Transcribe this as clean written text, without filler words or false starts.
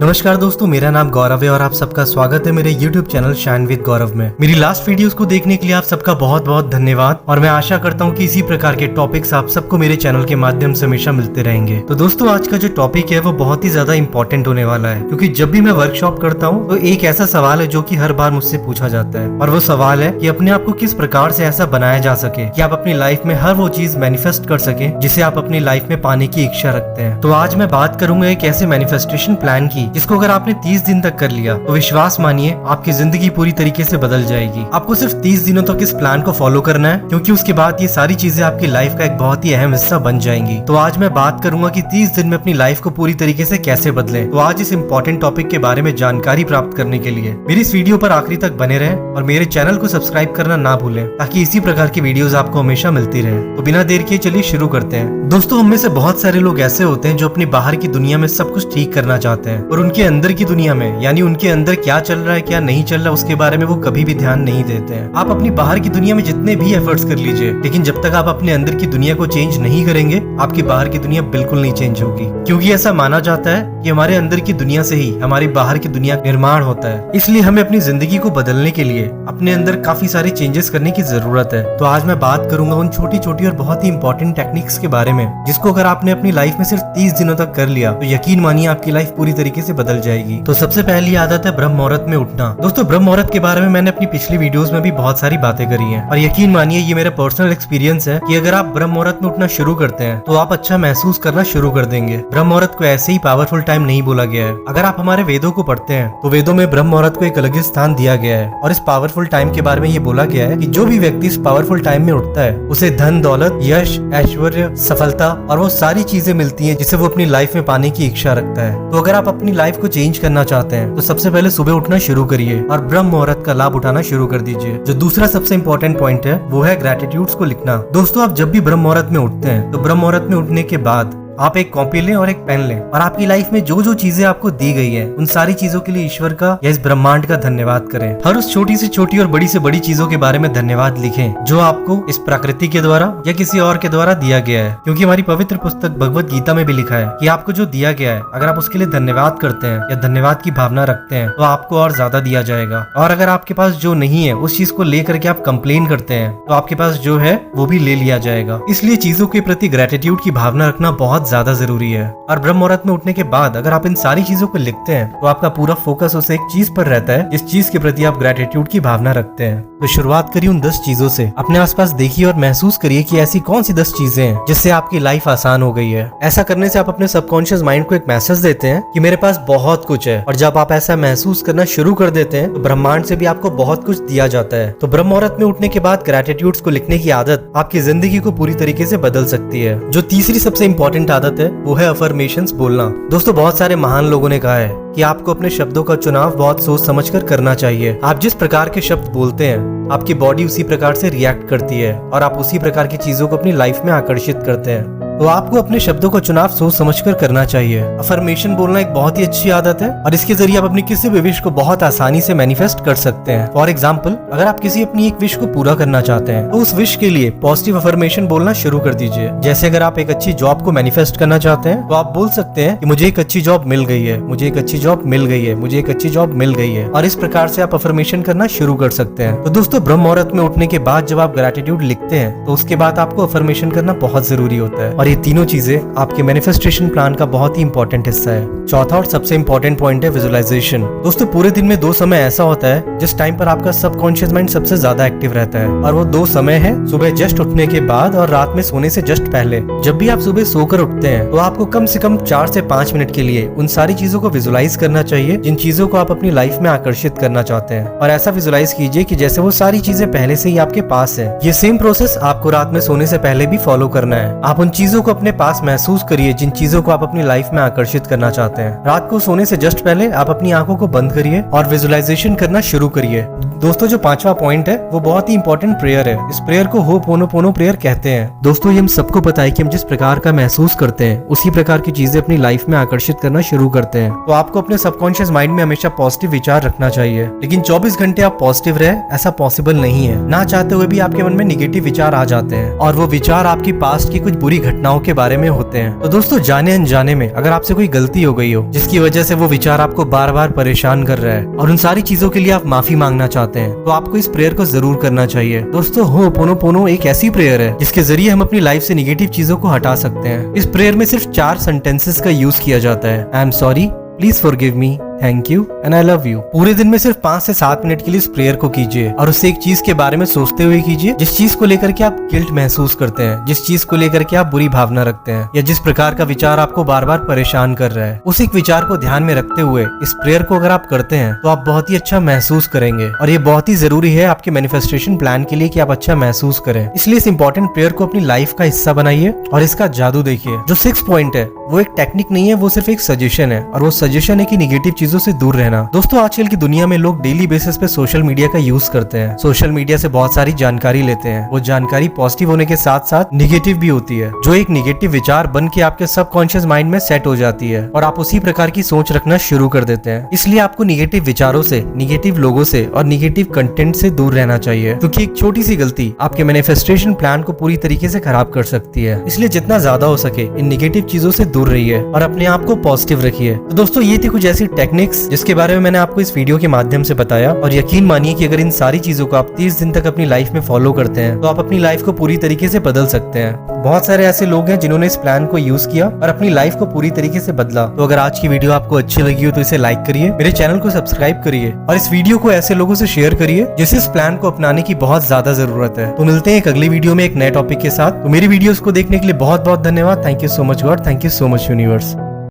नमस्कार दोस्तों, मेरा नाम गौरव है और आप सबका स्वागत है मेरे YouTube चैनल शाइन विद गौरव में। मेरी लास्ट वीडियोस को देखने के लिए आप सबका बहुत बहुत धन्यवाद और मैं आशा करता हूँ कि इसी प्रकार के टॉपिक्स आप सबको मेरे चैनल के माध्यम से हमेशा मिलते रहेंगे। तो दोस्तों, आज का जो टॉपिक है वो बहुत ही ज्यादा इंपॉर्टेंट होने वाला है, क्योंकि जब भी मैं वर्कशॉप करता हूँ तो एक ऐसा सवाल है जो कि हर बार मुझसे पूछा जाता है, और वो सवाल है कि अपने आप को किस प्रकार से ऐसा बनाया जा सके कि आप अपनी लाइफ में हर वो चीज मैनिफेस्ट कर सके जिसे आप अपनी लाइफ में पाने की इच्छा रखते हैं। तो आज मैं बात करूंगा एक ऐसे मैनिफेस्टेशन प्लान की जिसको अगर आपने 30 दिन तक कर लिया तो विश्वास मानिए आपकी जिंदगी पूरी तरीके से बदल जाएगी। आपको सिर्फ 30 दिनों तक इस प्लान को फॉलो करना है, क्योंकि उसके बाद ये सारी चीजें आपकी लाइफ का एक बहुत ही अहम हिस्सा बन जाएंगी। तो आज मैं बात करूंगा कि 30 दिन में अपनी लाइफ को पूरी तरीके से कैसे बदलें। तो आज इस इम्पोर्टेंट टॉपिक के बारे में जानकारी प्राप्त करने के लिए मेरी इस वीडियो पर आखिरी तक बने रहें और मेरे चैनल को सब्सक्राइब करना ना भूलें, ताकि इसी प्रकार की वीडियोस आपको हमेशा मिलती रहे। तो बिना देर किए चलिए शुरू करते हैं। दोस्तों, हम में से बहुत सारे लोग ऐसे होते हैं जो अपनी बाहर की दुनिया में सब कुछ ठीक करना चाहते हैं, और उनके अंदर की दुनिया में, यानी उनके अंदर क्या चल रहा है क्या नहीं चल रहा है, उसके बारे में वो कभी भी ध्यान नहीं देते हैं। आप अपनी बाहर की दुनिया में जितने भी एफर्ट्स कर लीजिए, लेकिन जब तक आप अपने अंदर की दुनिया को चेंज नहीं करेंगे, आपकी बाहर की दुनिया बिल्कुल नहीं चेंज होगी। क्योंकि ऐसा माना जाता है कि हमारे अंदर की दुनिया से ही हमारी बाहर की दुनिया निर्माण होता है। इसलिए हमें अपनी जिंदगी को बदलने के लिए अपने अंदर काफी सारे चेंजेस करने की जरूरत है। तो आज मैं बात करूंगा उन छोटी छोटी और बहुत ही इंपॉर्टेंट टेक्निक्स के बारे में, जिसको अगर आपने अपनी लाइफ में सिर्फ 30 दिनों तक कर लिया तो यकीन मानिए आपकी लाइफ पूरी तरीके से बदल जाएगी। तो सबसे पहली आदत है ब्रह्म मुहूर्त में उठना। दोस्तों, ब्रह्म मुहूर्त के बारे में मैंने अपनी पिछली वीडियोस में भी बहुत सारी बातें करी हैं, और यकीन मानिए ये मेरा पर्सनल एक्सपीरियंस है कि अगर आप ब्रह्म मुहूर्त में उठना शुरू करते हैं तो आप अच्छा महसूस करना शुरू कर देंगे। ब्रह्म मुहूर्त को ऐसे ही पावरफुल टाइम नहीं बोला गया है। अगर आप हमारे वेदों को पढ़ते हैं तो वेदों में ब्रह्म मुहूर्त को एक अलग ही स्थान दिया गया है, और इस पावरफुल टाइम के बारे में ये बोला गया है कि जो भी व्यक्ति इस पावरफुल टाइम में उठता है उसे धन दौलत, यश, ऐश्वर्य, सफलता और वो सारी चीजें मिलती हैं जिसे वो अपनी लाइफ में पाने की इच्छा रखता है। तो अगर आप अपनी लाइफ को चेंज करना चाहते हैं तो सबसे पहले सुबह उठना शुरू करिए और ब्रह्म मुहूर्त का लाभ उठाना शुरू कर दीजिए। जो दूसरा सबसे इम्पोर्टेंट पॉइंट है वो है ग्रेटिट्यूड्स को लिखना। दोस्तों, आप जब भी ब्रह्म मुहूर्त में उठते हैं तो ब्रह्म मुहूर्त में उठने के बाद आप एक कॉपी लें और एक पेन लें, और आपकी लाइफ में जो जो चीजें आपको दी गई हैं उन सारी चीजों के लिए ईश्वर का या इस ब्रह्मांड का धन्यवाद करें। हर उस छोटी से छोटी और बड़ी से बड़ी चीजों के बारे में धन्यवाद लिखें जो आपको इस प्रकृति के द्वारा या किसी और के द्वारा दिया गया है। क्योंकि हमारी पवित्र पुस्तक भगवत गीता में भी लिखा है कि आपको जो दिया गया है, अगर आप उसके लिए धन्यवाद करते हैं या धन्यवाद की भावना रखते हैं तो आपको और ज्यादा दिया जाएगा। और अगर आपके पास जो नहीं है उस चीज को लेकर के आप कंप्लेन करते हैं तो आपके पास जो है वो भी ले लिया जाएगा। इसलिए चीजों के प्रति ग्रेटिट्यूड की भावना रखना बहुत ज्यादा जरूरी है। और ब्रह्म मुहूर्त में उठने के बाद अगर आप इन सारी चीजों को लिखते हैं तो आपका पूरा फोकस उस एक चीज पर रहता है जिस चीज के प्रति आप ग्रेटिट्यूड की भावना रखते हैं। तो शुरुआत करिए उन 10 चीजों से। अपने आसपास देखिए और महसूस करिए कि ऐसी कौन सी 10 चीजें हैं जिससे आपकी लाइफ आसान हो गई है। ऐसा करने से आप अपने सबकॉन्शियस माइंड को एक मैसेज देते हैं कि मेरे पास बहुत कुछ है, और जब आप ऐसा महसूस करना शुरू कर देते हैं तो ब्रह्मांड से भी आपको बहुत कुछ दिया जाता है। तो ब्रह्म मुहूर्त में उठने के बाद ग्रेटिट्यूड्स को लिखने की आदत आपकी जिंदगी को पूरी तरीके से बदल सकती है। जो तीसरी सबसे इंपॉर्टेंट आदत है वो है अफर्मेशंस बोलना। दोस्तों, बहुत सारे महान लोगों ने कहा है कि आपको अपने शब्दों का चुनाव बहुत सोच समझकर करना चाहिए। आप जिस प्रकार के शब्द बोलते हैं आपकी बॉडी उसी प्रकार से रिएक्ट करती है, और आप उसी प्रकार की चीजों को अपनी लाइफ में आकर्षित करते हैं। तो आपको अपने शब्दों का चुनाव सोच समझकर करना चाहिए। अफर्मेशन बोलना एक बहुत ही अच्छी आदत है, और इसके जरिए आप अपनी किसी भी विश को बहुत आसानी से मैनिफेस्ट कर सकते हैं। फॉर एग्जाम्पल, अगर आप किसी अपनी एक विश को पूरा करना चाहते हैं तो उस विश के लिए पॉजिटिव अफर्मेशन बोलना शुरू कर दीजिए। जैसे अगर आप एक अच्छी जॉब को मैनिफेस्ट करना चाहते हैं तो आप बोल सकते हैं कि मुझे एक अच्छी जॉब मिल गई है, मुझे एक अच्छी जॉब मिल गई है, मुझे एक अच्छी जॉब मिल गई है, और इस प्रकार से आप अफर्मेशन करना शुरू कर सकते हैं। तो दोस्तों, ब्रह्म मुहूर्त में उठने के बाद जब आप ग्रेटिट्यूड लिखते हैं तो उसके बाद आपको अफर्मेशन करना बहुत जरूरी होता है, और ये तीनों चीजें आपके मैनिफेस्टेशन प्लान का बहुत ही इंपॉर्टेंट हिस्सा है। चौथा और सबसे इंपॉर्टेंट पॉइंट है विजुअलाइजेशन। दोस्तों, पूरे दिन में 2 समय ऐसा होता है जिस टाइम पर आपका सबकॉन्शियस माइंड सबसे ज्यादा एक्टिव रहता है, और वो 2 समय है सुबह जस्ट उठने के बाद और रात में सोने से जस्ट पहले। जब भी आप सुबह सोकर उठते हैं तो आपको कम से कम 4 से 5 मिनट के लिए उन सारी चीजों को विजुलाइज करना चाहिए जिन चीजों को आप अपनी लाइफ में आकर्षित करना चाहते हैं, और ऐसा विजुलाइज कीजिए कि जैसे वो सारी चीजें पहले से ही आपके पास है। ये सेम प्रोसेस आपको रात में सोने से पहले भी फॉलो करना है। आप उन चीजों को अपने पास महसूस करिए जिन चीजों को आप अपनी लाइफ में आकर्षित करना चाहते हैं। रात को सोने से जस्ट पहले आप अपनी आंखों को बंद करिए और विजुलाइजेशन करना शुरू करिए। दोस्तों, जो 5वां पॉइंट है वो बहुत ही इंपॉर्टेंट प्रेयर है। इस प्रेयर को होपोनोपोनो प्रेयर कहते हैं। दोस्तों, ये हम सबको पता है कि हम जिस प्रकार का महसूस करते हैं उसी प्रकार की चीजें अपनी लाइफ में आकर्षित करना शुरू करते हैं। तो आपको अपने सबकॉन्शियस माइंड में हमेशा पॉजिटिव विचार रखना चाहिए, लेकिन 24 घंटे आप पॉजिटिव रहे ऐसा पॉसिबल नहीं है। ना चाहते हुए भी आपके मन में निगेटिव विचार आ जाते हैं, और वो विचार आपकी पास्ट की कुछ बुरी घटना घटनाओं के बारे में होते हैं। तो दोस्तों, जाने अनजाने में अगर आपसे कोई गलती हो गई हो जिसकी वजह से वो विचार आपको बार बार परेशान कर रहा है और उन सारी चीजों के लिए आप माफी मांगना चाहते हैं, तो आपको इस प्रेयर को जरूर करना चाहिए। दोस्तों, हो'ओपोनोपोनो एक ऐसी प्रेयर है जिसके जरिए हम अपनी लाइफ से निगेटिव चीजों को हटा सकते हैं। इस प्रेयर में सिर्फ 4 सेंटेंसेस का यूज किया जाता है। I am sorry, please forgive me, thank you and I love you. पूरे दिन में सिर्फ 5 से 7 मिनट के लिए इस प्रेयर को कीजिए और उससे एक चीज के बारे में सोचते हुए कीजिए जिस चीज को लेकर के आप गिल्ट महसूस करते हैं, जिस चीज को लेकर के आप बुरी भावना रखते हैं या जिस प्रकार का विचार आपको बार बार परेशान कर रहा है। उस एक विचार को ध्यान में रखते हुए इस प्रेयर को अगर आप करते हैं तो आप बहुत ही अच्छा महसूस करेंगे और ये बहुत ही जरूरी है आपके मैनिफेस्टेशन प्लान के लिए कि आप अच्छा महसूस करें। इसलिए इस इंपॉर्टेंट प्रेयर को अपनी लाइफ का हिस्सा बनाइए और इसका जादू देखिए। जो 6 पॉइंट है वो एक टेक्निक नहीं है, वो सिर्फ एक सजेशन है और वो सजेशन है कि निगेटिव चीजों से दूर रहना। दोस्तों, आजकल की दुनिया में लोग डेली बेसिस पे सोशल मीडिया का यूज करते हैं। सोशल मीडिया से बहुत सारी जानकारी लेते हैं। वो जानकारी पॉजिटिव होने के साथ साथ निगेटिव भी होती है, जो एक निगेटिव विचार बन के आपके सबकॉन्शियस माइंड में सेट हो जाती है और आप उसी प्रकार की सोच रखना शुरू कर देते हैं। इसलिए आपको निगेटिव विचारों से, निगेटिव लोगों से और निगेटिव कंटेंट से दूर रहना चाहिए, क्योंकि एक छोटी सी गलती आपके मैनिफेस्टेशन प्लान को पूरी तरीके से खराब कर सकती है। इसलिए जितना ज्यादा हो सके इन निगेटिव चीजों से दूर रहिए और अपने आप को पॉजिटिव रखिए। तो दोस्तों, ये थी कुछ ऐसी टेक्निक्स जिसके बारे में मैंने आपको इस वीडियो के माध्यम से बताया और यकीन मानिए कि अगर इन सारी चीजों को आप 30 दिन तक अपनी लाइफ में फॉलो करते हैं तो आप अपनी लाइफ को पूरी तरीके से बदल सकते हैं। बहुत सारे ऐसे लोग हैं जिन्होंने इस प्लान को यूज किया और अपनी लाइफ को पूरी तरीके से बदला। तो अगर आज की वीडियो आपको अच्छी लगी हो तो इसे लाइक करिए, मेरे चैनल को सब्सक्राइब करिए और इस वीडियो को ऐसे लोगों से शेयर करिए जिसे इस प्लान को अपनाने की बहुत ज्यादा जरूरत है। तो मिलते हैं एक अगली वीडियो में एक नए टॉपिक के साथ। तो मेरी वीडियोस को देखने के लिए बहुत बहुत धन्यवाद। Thank you so much God, thank you so much universe.